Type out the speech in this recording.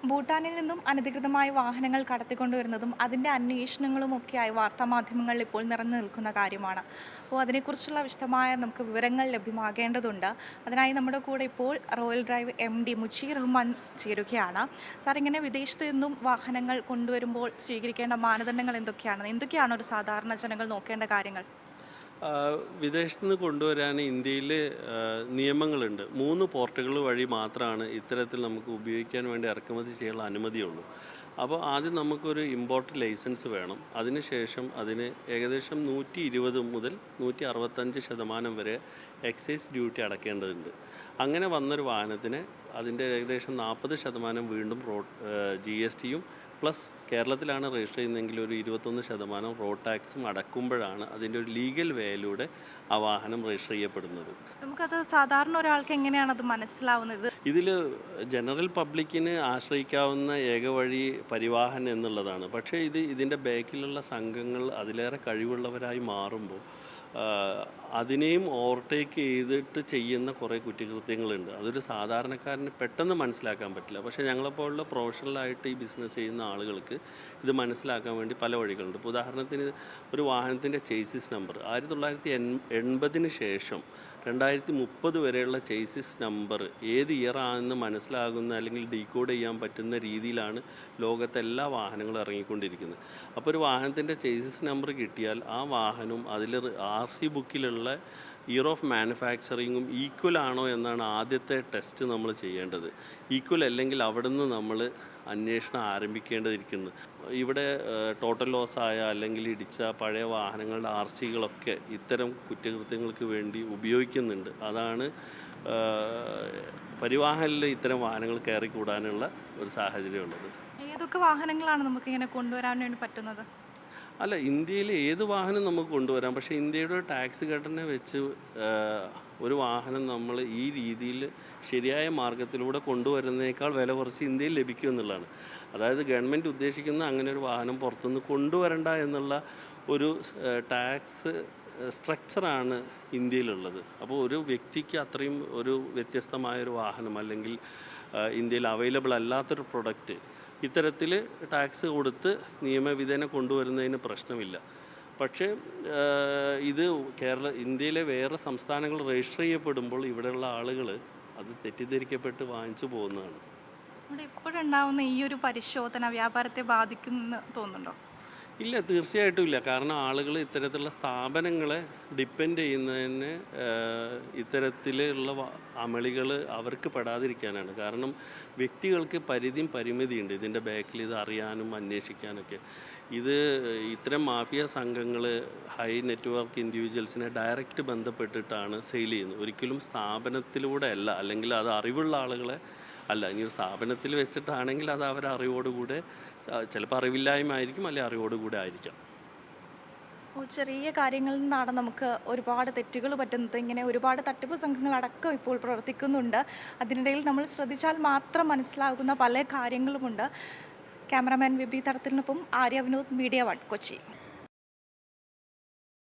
ഭൂട്ടാനിൽ നിന്നും അനധികൃതമായി വാഹനങ്ങൾ കടത്തിക്കൊണ്ടുവരുന്നതും അതിൻ്റെ അന്വേഷണങ്ങളുമൊക്കെയായി വാർത്താമാധ്യമങ്ങളിൽ ഇപ്പോൾ നിറഞ്ഞു നിൽക്കുന്ന കാര്യമാണ്. അപ്പോൾ അതിനെക്കുറിച്ചുള്ള വിശദമായ നമുക്ക് വിവരങ്ങൾ ലഭ്യമാകേണ്ടതുണ്ട്. അതിനായി നമ്മുടെ കൂടെ ഇപ്പോൾ royal drive MD Mujeer Rahman ചേരുകയാണ്. സാർ, ഇങ്ങനെ വിദേശത്തു നിന്നും വാഹനങ്ങൾ കൊണ്ടുവരുമ്പോൾ സ്വീകരിക്കേണ്ട മാനദണ്ഡങ്ങൾ എന്തൊക്കെയാണ് ഒരു സാധാരണ ജനങ്ങൾ നോക്കേണ്ട കാര്യങ്ങൾ? വിദേശത്തു നിന്ന് കൊണ്ടുവരാൻ ഇന്ത്യയിൽ നിയമങ്ങളുണ്ട്. 3 പോർട്ടുകൾ വഴി മാത്രമാണ് ഇത്തരത്തിൽ നമുക്ക് ഉപയോഗിക്കാൻ വേണ്ടി ഇറക്കുമതി ചെയ്യാനുള്ള അനുമതിയുള്ളൂ. അപ്പോൾ ആദ്യം നമുക്കൊരു ഇമ്പോർട്ട് ലൈസൻസ് വേണം. അതിനുശേഷം അതിന് ഏകദേശം 120 മുതൽ 165% വരെ എക്സൈസ് ഡ്യൂട്ടി അടയ്ക്കേണ്ടതുണ്ട്. അങ്ങനെ വന്നൊരു വാഹനത്തിന് അതിൻ്റെ ഏകദേശം 40% വീണ്ടും GSTയും പ്ലസ് കേരളത്തിലാണ് രജിസ്റ്റർ ചെയ്യുന്നതെങ്കിൽ ഒരു 21% റോഡ് ടാക്സും അടക്കുമ്പോഴാണ് അതിൻ്റെ ഒരു ലീഗൽ വേയിലൂടെ ആ വാഹനം രജിസ്റ്റർ ചെയ്യപ്പെടുന്നത്. നമുക്കത് സാധാരണ ഒരാൾക്ക് എങ്ങനെയാണ് അത് മനസ്സിലാവുന്നത്? ഇതിൽ ജനറൽ പബ്ലിക്കിന് ആശ്രയിക്കാവുന്ന ഏക വഴി പരിവാഹൻ എന്നുള്ളതാണ്. പക്ഷേ ഇതിൻ്റെ ബാക്കിലുള്ള സംഘങ്ങൾ അതിലേറെ കഴിവുള്ളവരായി മാറുമ്പോൾ അതിനെയും ഓവർടേക്ക് ചെയ്തിട്ട് ചെയ്യുന്ന കുറേ കുറ്റകൃത്യങ്ങളുണ്ട്. അതൊരു സാധാരണക്കാരന് പെട്ടെന്ന് മനസ്സിലാക്കാൻ പറ്റില്ല. പക്ഷേ ഞങ്ങളെപ്പോലുള്ള പ്രൊഫഷണലായിട്ട് ഈ ബിസിനസ് ചെയ്യുന്ന ആളുകൾക്ക് ഇത് മനസ്സിലാക്കാൻ വേണ്ടി പല വഴികളുണ്ട്. ഇപ്പോൾ ഉദാഹരണത്തിന് ഒരു വാഹനത്തിൻ്റെ ചേസിസ് നമ്പർ 1980 ശേഷം 2030 വരെയുള്ള ചേസിസ് നമ്പർ ഏത് ഇയറാണെന്ന് മനസ്സിലാകുന്ന അല്ലെങ്കിൽ ഡീകോഡ് ചെയ്യാൻ പറ്റുന്ന രീതിയിലാണ് ലോകത്തെ എല്ലാ വാഹനങ്ങളും ഇറങ്ങിക്കൊണ്ടിരിക്കുന്നത്. അപ്പോൾ ഒരു വാഹനത്തിൻ്റെ ചേസിസ് നമ്പർ കിട്ടിയാൽ ആ വാഹനം അതിൽ RC ബുക്കിലുള്ള ഇയർ ഓഫ് മാനുഫാക്ചറിങ്ങും ഈക്വൽ ആണോ എന്നാണ് ആദ്യത്തെ ടെസ്റ്റ് നമ്മൾ ചെയ്യേണ്ടത്. ഈക്വൽ അല്ലെങ്കിൽ അവിടെ നിന്ന് നമ്മൾ അന്വേഷണം ആരംഭിക്കേണ്ടതിരിക്കുന്നു. ഇവിടെ ടോട്ടൽ ലോസായ അല്ലെങ്കിൽ ഇടിച്ച പഴയ വാഹനങ്ങളുടെ RCകളൊക്കെ ഇത്തരം കുറ്റകൃത്യങ്ങൾക്ക് വേണ്ടി ഉപയോഗിക്കുന്നുണ്ട്. അതാണ് പരിവാഹനിൽ ഇത്തരം വാഹനങ്ങൾ കയറിക്കൂടാനുള്ള ഒരു സാഹചര്യമുള്ളത്. ഏതൊക്കെ വാഹനങ്ങളാണ് നമുക്കിങ്ങനെ കൊണ്ടുവരാൻ വേണ്ടി പറ്റുന്നത്? അല്ല, ഇന്ത്യയിൽ ഏത് വാഹനം നമുക്ക് കൊണ്ടുവരാം. പക്ഷേ ഇന്ത്യയുടെ ടാക്സ് ഘടന വെച്ച് ഒരു വാഹനം നമ്മൾ ഈ രീതിയിൽ ശരിയായ മാർഗത്തിലൂടെ കൊണ്ടുവരുന്നതിനേക്കാൾ വില കുറച്ച് ഇന്ത്യയിൽ ലഭിക്കും എന്നുള്ളതാണ്. അതായത് ഗവൺമെൻറ് ഉദ്ദേശിക്കുന്ന അങ്ങനെ ഒരു വാഹനം പുറത്തുനിന്ന് കൊണ്ടുവരണ്ട എന്നുള്ള ഒരു ടാക്സ് സ്ട്രക്ചറാണ് ഇന്ത്യയിലുള്ളത്. അപ്പോൾ ഒരു വ്യക്തിക്ക് അത്രയും ഒരു വ്യത്യസ്തമായൊരു വാഹനം അല്ലെങ്കിൽ ഇന്ത്യയിൽ അവൈലബിൾ അല്ലാത്തൊരു പ്രൊഡക്റ്റ് ഇത്തരത്തിൽ ടാക്സ് കൊടുത്ത് നിയമവിധേന കൊണ്ടുവരുന്നതിന് പ്രശ്നമില്ല. പക്ഷേ ഇത് ഇന്ത്യയിലെ വേറെ സംസ്ഥാനങ്ങൾ രജിസ്റ്റർ ചെയ്യപ്പെടുമ്പോൾ ഇവിടെയുള്ള ആളുകൾ അത് തെറ്റിദ്ധരിക്കപ്പെട്ട് വാങ്ങിച്ചു പോകുന്നതാണ്. ഇവിടെ ഇപ്പോഴുണ്ടാവുന്ന ഈ ഒരു പരിശോധന വ്യാപാരത്തെ ബാധിക്കുമെന്ന് തോന്നുന്നുണ്ടോ? ഇല്ല, തീർച്ചയായിട്ടും ഇല്ല. കാരണം ആളുകൾ ഇത്തരത്തിലുള്ള സ്ഥാപനങ്ങളെ ഡിപ്പെൻഡ് ചെയ്യുന്നതിന് ഇത്തരത്തിലുള്ള അമളികൾ അവർക്ക് പെടാതിരിക്കാനാണ്. കാരണം വ്യക്തികൾക്ക് പരിമിതിയുണ്ട് ഇതിൻ്റെ ബാക്കിൽ ഇത് അറിയാനും അന്വേഷിക്കാനൊക്കെ. ഇത്തരം മാഫിയ സംഘങ്ങൾ ഹൈ നെറ്റ്വർക്ക് ഇൻഡിവിജ്വൽസിനെ ഡയറക്റ്റ് ബന്ധപ്പെട്ടിട്ടാണ് സെയിൽ ചെയ്യുന്നത്. ഒരിക്കലും സ്ഥാപനത്തിലൂടെ അല്ല, അല്ലെങ്കിൽ അത് അറിവുള്ള ആളുകളെ അല്ല. ഇനി ഒരു സ്ഥാപനത്തിൽ വെച്ചിട്ടാണെങ്കിൽ അത് അവരുടെ അറിവോടുകൂടെ, ചിലപ്പോൾ അറിവില്ലായ്മ ആയിരിക്കും, അല്ലെങ്കിൽ അറിവോടുകൂടെ ആയിരിക്കാം. ചെറിയ കാര്യങ്ങളിൽ നിന്നാണ് നമുക്ക് ഒരുപാട് തെറ്റുകൾ പറ്റുന്നത്. ഇങ്ങനെ ഒരുപാട് തട്ടിപ്പ് സംഘങ്ങളടക്കം ഇപ്പോൾ പ്രവർത്തിക്കുന്നുണ്ട്. അതിനിടയിൽ നമ്മൾ ശ്രദ്ധിച്ചാൽ മാത്രം മനസ്സിലാകുന്ന പല കാര്യങ്ങളുമുണ്ട്. ക്യാമറാമാൻ വിബി തടത്തിലിനൊപ്പം ആര്യ വിനോദ്, മീഡിയ 1 കൊച്ചി.